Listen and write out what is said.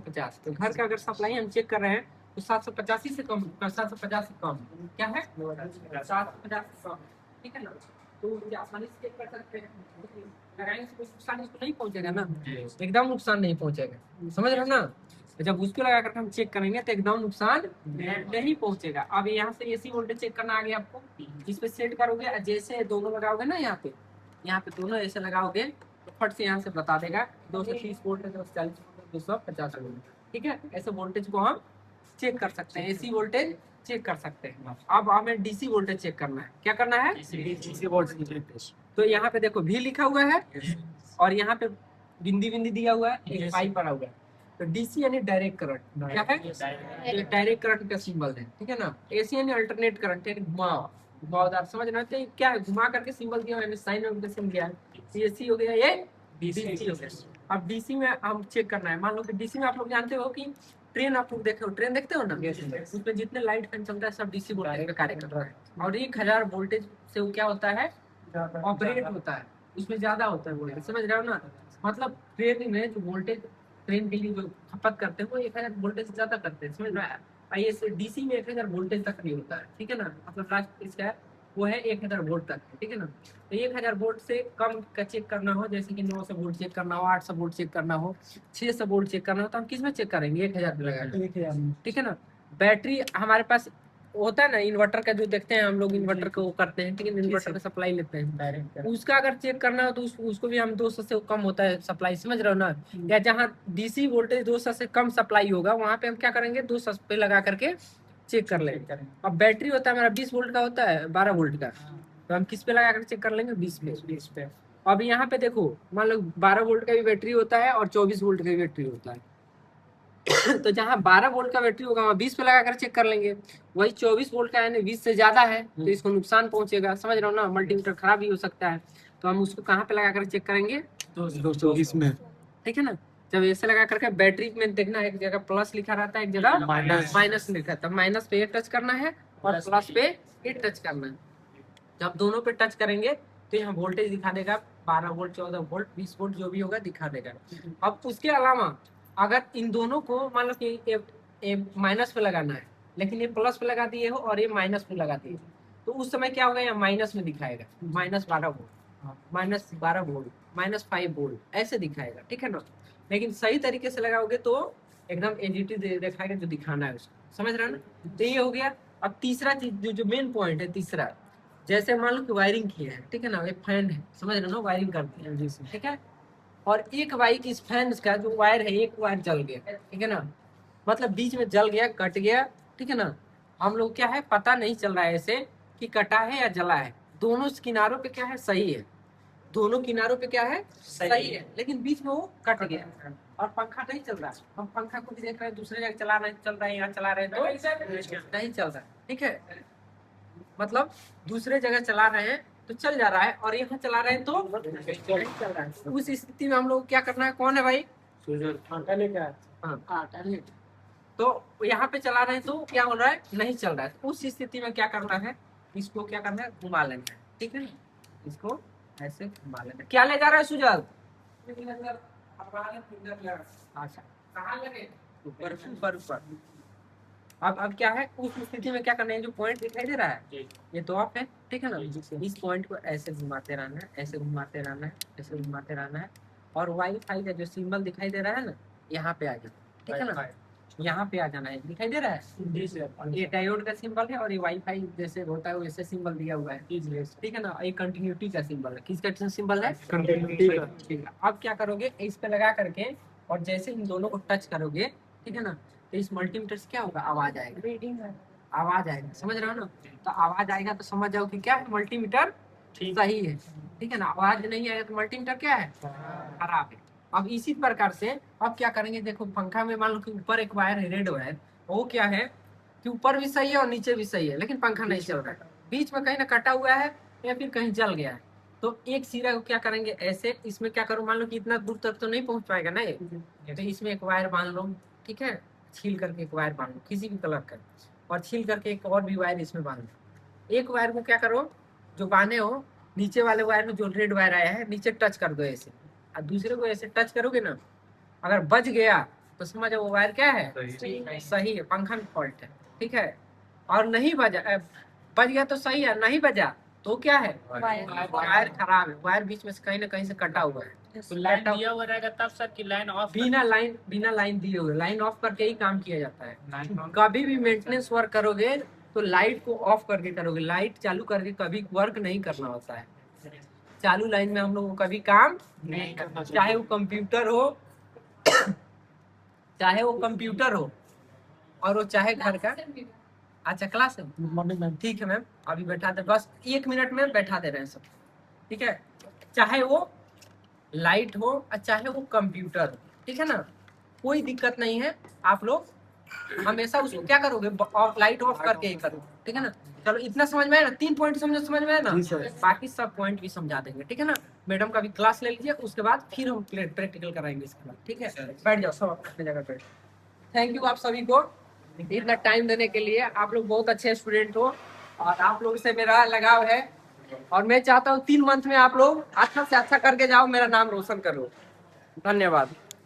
50। तो घर का अगर सप्लाई हम चेक कर रहे हैं तो 785 से कम, 750 से कम क्या है, 750 से कम, ठीक है ना। तो ये आसानी से चेक कर सकते हैं, लगाएंगे तो कोई नुकसान इसको नहीं पहुंचेगा ना, एकदम नुकसान नहीं पहुंचेगा, समझ रहे हो ना। तो जब उसको लगा करके हम चेक करेंगे तो एकदम नुकसान नहीं पहुंचेगा। अब यहाँ से एसी वोल्टेज चेक करना आ गया आपको, इस पे सेट करोगे, जैसे दोनों लगाओगे ना, यहाँ पे दोनों ऐसे लगाओगे तो फट से यहाँ से बता देगा 230 वोल्ट है, 240 वोल्ट, 250 वोल्ट, ठीक है। ऐसे वोल्टेज को हम चेक कर सकते हैं, एसी वोल्टेज चेक कर सकते हैं। अब हमें डीसी वोल्टेज चेक करना है, क्या करना है, डीसी वोल्टेज। तो यहाँ पे देखो भी लिखा हुआ है और यहाँ पे बिंदी बिंदी दिया हुआ है, एक पाइप पड़ा हुआ है। तो डीसी यानी डायरेक्ट करंट, क्या है, डायरेक्ट करंट का सिंबल है, ठीक है ना। एसी यानी अल्टरनेट करंट, यानी घुमावदार, समझ रहे हो क्या है, घुमा करके सिंबल दिया हुआ है, साइन ऑफ दिया है। एसी हो गया, ये डीसी हो गया। अब डीसी में हम चेक करना है, मान लो कि डीसी में आप लोग जानते हो कि ट्रेन, आप लोग देखे हो, ट्रेन देखते हो ना, उसमें जितने लाइट फैन चलता है सब डीसी वोल्टेज पे कार्य कर रहा है। और 1000 वोल्टेज से वो क्या होता है, ऑपरेट होता है, उसमें ज्यादा होता है वोल्टेज, समझ रहे हो ना। मतलब ट्रेन में जो वोल्टेज ट्रेन के लिए जो खपत करते हैं वो 1000 वोल्टेज से ज्यादा करते हैं, समझ रहे हैं। ये डीसी में 1000 वोल्टेज तक नहीं होता है, ठीक है ना। मतलब लास्ट इसका है वो है 1000 वोल्ट तक, ठीक है ना। तो 1000 वोल्ट से कम का चेक करना हो, जैसे कि 900 वोल्ट चेक करना हो, 800 वोल्ट चेक करना हो, 600 वोल्ट चेक करना हो, तो हम किस में चेक करेंगे, 1000 लगा, ठीक है ना। बैटरी हमारे पास होता है ना, इन्वर्टर का जो देखते हैं हम लोग, इन्वर्टर को करते हैं, ठीक है, इन्वर्टर का सप्लाई लेते हैं, उसका अगर चेक करना हो तो उसको भी हम 200 से कम होता है सप्लाई, समझ रहे हो ना। या जहाँ डीसी वोल्टेज 200 से कम सप्लाई होगा वहां पे हम क्या करेंगे, 200 पे लगा करके चेक कर लेंगे। अब बैटरी होता है हमारा 20 वोल्ट का होता है, 12 वोल्ट का, तो हम किस पे लगा कर चेक कर लेंगे, 20 पे। अब यहाँ पे देखो, मान लो 12 वोल्ट का भी बैटरी होता है और 24 वोल्ट का भी बैटरी होता है। तो जहाँ 12 वोल्ट का बैटरी होगा वहाँ 20 पे लगा कर चेक कर लेंगे। वही 24 वोल्ट का है 20 से ज्यादा है तो इसको नुकसान पहुंचेगा, समझ रहे हो ना, मल्टीमीटर खराब भी हो सकता है। तो हम उसको कहाँ पे लगा कर चेक करेंगे, 224 में, ठीक है ना। जब ऐसे लगा करके बैटरी में देखना, एक जगह प्लस लिखा रहता है, एक जगह माइनस लिखा रहता है। माइनस पे टच करना है और प्लस पे टच करना है। जब दोनों पे टच करेंगे तो यहाँ वोल्टेज दिखा देगा, 12 वोल्ट, 14 वोल्ट, 20 वोल्ट, जो भी होगा दिखा देगा। अब उसके अलावा अगर इन दोनों को मान लो कि माइनस पे लगाना है, लेकिन ये प्लस पे लगा दिए हो और ये माइनस पे लगा दिए, तो उस समय क्या होगा, यहाँ माइनस में दिखाएगा, -12 वोल्ट, -12 वोल्ट, -5 वोल्ट ऐसे दिखाएगा, ठीक है ना। लेकिन सही तरीके से लगाओगे तो एकदम एलईडी दिखाएगा जो दिखाना है उसको, समझ रहे हो ना। तो ये हो गया। अब तीसरा चीज जो मेन पॉइंट है, तीसरा, जैसे मान लो कि वायरिंग किया है, ठीक है ना, एक फैन है, समझ रहे हो ना, वायरिंग करते हैं, ठीक है। और एक वायर, इस फैन का जो वायर है, एक वायर जल गया, ठीक है ना, मतलब बीच में जल गया, कट गया, ठीक है ना। हम लोग क्या है, पता नहीं चल रहा है ऐसे कि कटा है या जला है, दोनों किनारों पे क्या है, सही है, दोनों किनारों पे क्या है, सही है, लेकिन बीच में वो कट गया और पंखा नहीं चल रहा। हम पंखा को भी देख रहे हैं, दूसरे जगह चला रहे हैं, चल रहा है, यहाँ चला रहे हैं तो नहीं चल रहा, ठीक है। मतलब दूसरे जगह चला रहे हैं तो चल जा रहा है और यहाँ चला रहे हैं तो नहीं चल रहा है। उस स्थिति में हम लोग क्या करना है, कौन है भाई, तो यहाँ पे चला रहे हैं तो क्या हो रहा है, नहीं चल रहा है। उस स्थिति में क्या करना है, इसको क्या करना है, घुमा लेना है, ठीक है, इसको ऐसे घुमा लेना है। क्या ले जा रहा है सुजल, अच्छा कहाँ लगे, ऊपर ऊपर ऊपर। अब क्या है, उस स्थिति में क्या करना है, जो पॉइंट दिखाई दे रहा है ये तो ऑफ है, ठीक है ना। इस पॉइंट को ऐसे घुमाते रहना है, ऐसे घुमाते रहना है, ऐसे घुमाते रहना है। और वाईफाई का जो सिंबल दिखाई दे रहा है ना, यहाँ पे आ जाना, ठीक है ना, यहाँ पे आ जाना है, दिखाई दे रहा है, ये डायोड का सिंबल है और ये वाईफाई जैसे होता है वैसे सिंबल दिया हुआ है, ठीक है ना। ये कंटिन्यूटी का सिंबल है, किसका सिंबल है, कंटिन्यूटी का, ठीक है। अब क्या करोगे, इस पे लगा करके और जैसे इन दोनों को टच करोगे, ठीक है ना, तो इस मल्टीमीटर से क्या होगा, आवाज आएगा, रीडिंग आवाज आएगा, समझ रहे हो ना। तो आवाज आएगा तो समझ जाओ कि क्या है, मल्टीमीटर सही है, ठीक है ना। आवाज नहीं आएगा तो मल्टीमीटर क्या है, खराब है। अब इसी प्रकार से अब क्या करेंगे, देखो पंखा में मान लो कि ऊपर एक वायर है, रेड वायर, वो क्या है कि ऊपर भी सही है और नीचे भी सही है, लेकिन पंखा नहीं चल रहा है, बीच में कहीं ना कटा हुआ है या फिर कहीं जल गया है। तो एक सिरा को क्या करेंगे, ऐसे इसमें क्या करो, मान लो कि इतना दूर तक तो नहीं पहुंच पाएगा ना ये, तो इसमें एक वायर बांध लो, ठीक है, छील करके एक वायर बांध लो किसी भी कलर का, और छील करके एक और भी वायर इसमें बांध लो। एक वायर को क्या करो, जो बांधे हो नीचे वाले वायर में जो रेड वायर आया है नीचे टच कर दो ऐसे, और दूसरे को ऐसे टच करोगे ना, अगर बच गया तो समझो वो वायर क्या है, सही है, पंखा में फॉल्ट है, ठीक है। और नहीं बजा, बज गया तो सही है, नहीं बजा तो क्या है, वायर खराब है, वायर बीच में से कहीं ना कहीं से कटा हुआ है। तो लाइन दिया हुआ रहेगा तब सर की लाइन ऑफ, बिना लाइन दिए हुए, लाइन ऑफ करके ही काम किया जाता है। कभी भी मेंटेनेंस वर्क करोगे तो लाइट को ऑफ करके करोगे, लाइट चालू करके कभी वर्क नहीं करना होता है। चालू लाइन में हम लोग को कभी काम नहीं करना, चाहे वो कंप्यूटर हो चाहे वो कंप्यूटर हो और वो चाहे घर का। अच्छा क्लास है, गुड मॉर्निंग मैम। ठीक है मैम, अभी बैठा दे, बस 1 मिनट में बैठा दे रहे हैं सब, ठीक है। चाहे वो लाइट हो और चाहे वो कंप्यूटर हो, ठीक है ना, कोई दिक्कत नहीं है। आप लोग हमेशा उसको क्या करोगे, ऑफ लाइट ऑफ करके ही करो, ठीक है ना। चलो इतना समझ में आया ना, 3 पॉइंट समझ में आया ना, बाकी सब पॉइंट भी समझा देंगे, ठीक है ना। मैडम का भी क्लास ले लीजिए, उसके बाद फिर हम प्रैक्टिकल कराएंगे इसके बाद, ठीक है। बैठ जाओ सब अपने जगह पे। थैंक यू आप सभी को इतना टाइम देने के लिए। आप लोग बहुत अच्छे स्टूडेंट हो और आप लोग से मेरा लगाव है और मैं चाहता हूँ 3 मंथ में आप लोग अच्छा से अच्छा करके जाओ, मेरा नाम रोशन करो। धन्यवाद।